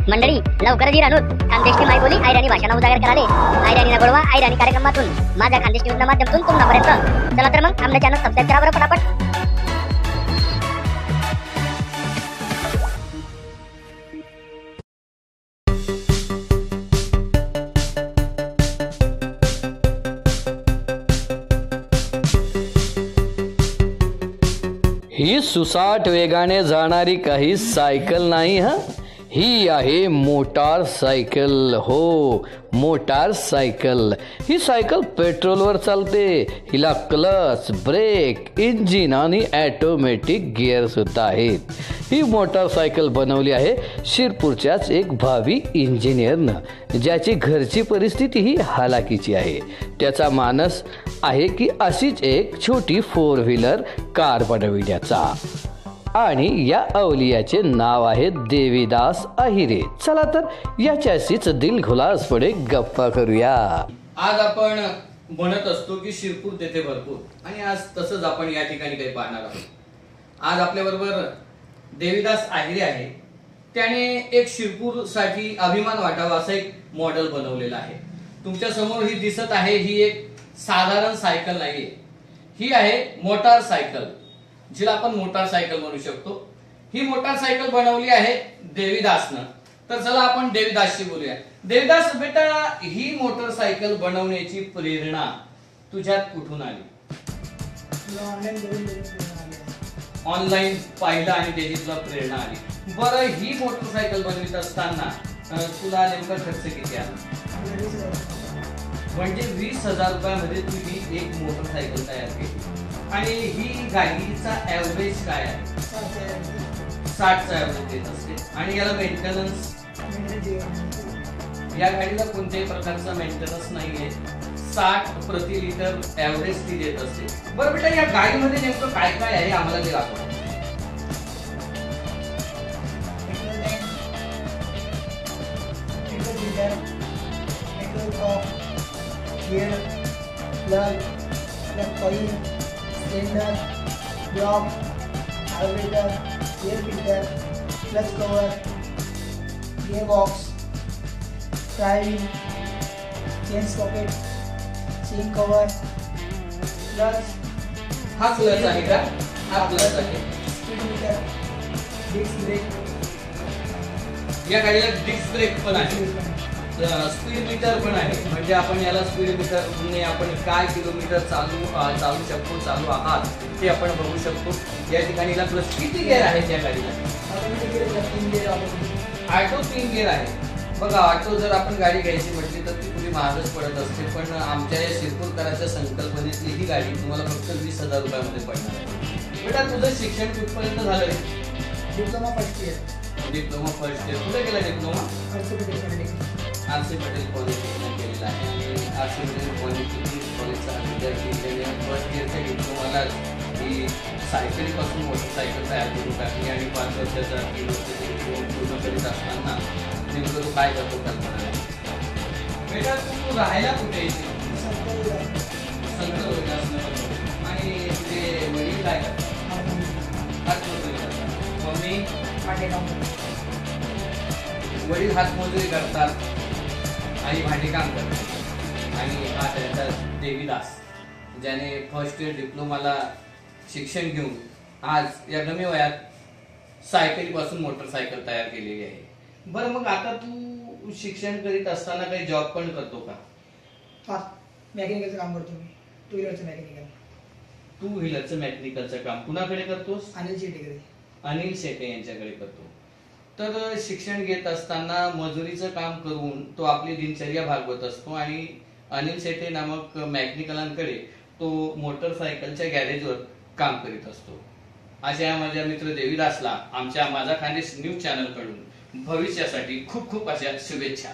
मंडळी लवकरच ही रानूत खानदेशची मायबोली आयराणी भाषा उजागर कराले आयराणी गोडवा आयराणी कार्यक्रमातून माझ्या खानदेश न्यूजच्या माध्यमातून तुम्हापर्यंत चला तर मग आमच्या चॅनल सबस्क्राइब करा बरं पटापट। ही सुसाट वेगाने जाणारी काही सायकल नाही हा, ही आहे मोटार सायकल। हो, मोटार सायकल। ही सायकल पेट्रोलवर चालते। हिला क्लच, ब्रेक, इंजिन आणि ऑटोमॅटिक गिअर सुद्धा आहेत। ही मोटार सायकल बनवली आहे शिरपूरच्याच एक भावी इंजिनियरनं, ज्याची घरची परिस्थिती ही हालाकीची आहे। त्याचा मानस आहे की अशीच एक छोटी 4 व्हीलर कार बनविण्याचा, आणि या अवलियाचे नाव आहे देवीदास आहिरे। चला तर याच्याशीच दिलखुलासपणे गप्पा करूया। आज आपण म्हणत असतो की शिरपूर तेथे भरपूर, आणि आज तसंच आपण या ठिकाणी काही पाहणार आहोत। आज आपल्या बरोबर देवीदास आहिरे आहे। त्याने एक शिरपूर साठी अभिमान वाटावा असं एक मॉडेल बनवलेलं आहे। तुमच्या समोर ही दिसत आहे, ही एक साधारण सायकल नाहीये, ही आहे मोटार सायकल, जिला आपण मोटार सायकल म्हणू शकतो। ही मोटार सायकल बनवली आहे देवीदासनं। तर चला आपण देवीदासशी बोलूया। देवीदास बेटा, ही मोटार सायकल बनवण्याची प्रेरणा तुझ्यात कुठून आली? ऑनलाईन पाहिलं आणि त्याची तुला प्रेरणा आली। बरं, ही मोटार सायकल बनवित असताना तुला नेमका खर्च किती आला? म्हणजे 20,000 रुपयामध्ये तू ही एक मोटरसायकल तयार केली। आणि ही गाडीचा ऍव्हरेज काय आहे? 60चा ऍव्हरेज देत असते। आणि याला मेंटेनन्स, या गाडीला कोणत्याही प्रकारचा मेंटेनन्स नाहीये। 60 प्रति लिटर ऍव्हरेज ती देत असते। बरं बेटा, या गाडीमध्ये नेमकं काय काय आहे आम्हाला ते दाखव। gear, plug, coil, cylinder, block, carburetor, air filter, clutch cover, gearbox, driving, chain sprocket, chain cover, clutch. हा क्लच आहे का? हा क्लच आहे। स्पीड मीटर, डिस्क ब्रेक, या गाडीला डिस्क ब्रेक पण आहे, स्पीड मीटर पण आहे। म्हणजे आपण याला स्पीड मीटर ने आपण काय किलोमीटर चालू शकतो, चालू आहात ते आपण बघू शकतो। या ठिकाणी प्लस किती गिअर आहेत या गाडीला? ऑटो 3 गिअर आहे। बघा, ऑटो जर आपण गाडी घ्यायची म्हटली तर ती थोडी महागच पडत असते, पण आमच्या या शिरपूरकरांच्या संकल्पनेतली ही गाडी तुम्हाला फक्त 20,000 रुपयामध्ये पडणार आहे। बेटा, तुझं शिक्षण कुठपर्यंत झालंय? Diploma first year. Diploma first year कुठे केला? डिप्लोमा आरसी पटेल कॉलेजला केलेला आहे। आणि आरसी पटेल कॉलेजचा विद्यार्थी फर्स्ट इयरच्या डिप्लोमाला ही सायकलीपासून मोटरसायकल तयार करून टाकली, आणि 5 वर्षाचा 3 वर्षाचा डिप्लोमा पूर्ण करीत असताना नेमकं तू काय करतो कल्पना आहे? बेटा, तू राहायला कुठे येते? संत विकासनगर। आणि तुझे वडील काय करतात? हातमजुरी करतात। मम्मी? वडील हातमजुरी करतात आणि भांडीकाम करतात। आणि हा त्यांचा देवीदास, ज्याने फर्स्ट इयर डिप्लोमाला शिक्षण घेऊन आज या कमी वयात सायकलीपासून मोटरसायकल तयार केलेली आहे। बरं, मग आता तू शिक्षण करीत असताना काही जॉब पण करतो का? हा, मेकॅनिकलचं काम करतो मी, 2 व्हीलरचं मेकॅनिकल। 2 व्हीलरचं मेकॅनिकलचं काम कुणाकडे करतोस? अनिल शेटे यांच्याकडे करतो। तर शिक्षण घेत असताना मजुरीचं काम करून तो आपली दिनचर्या भागवत असतो, आणि अनिल शेटे नामक मेकॅनिकलांकडे तो मोटरसायकलच्या गॅरेजवर काम करीत असतो। अशा माझ्या मित्र देवीदासला आमच्या माझा खानदेश न्यूज चॅनल कडून भविष्यासाठी खूप खूप अशा शुभेच्छा।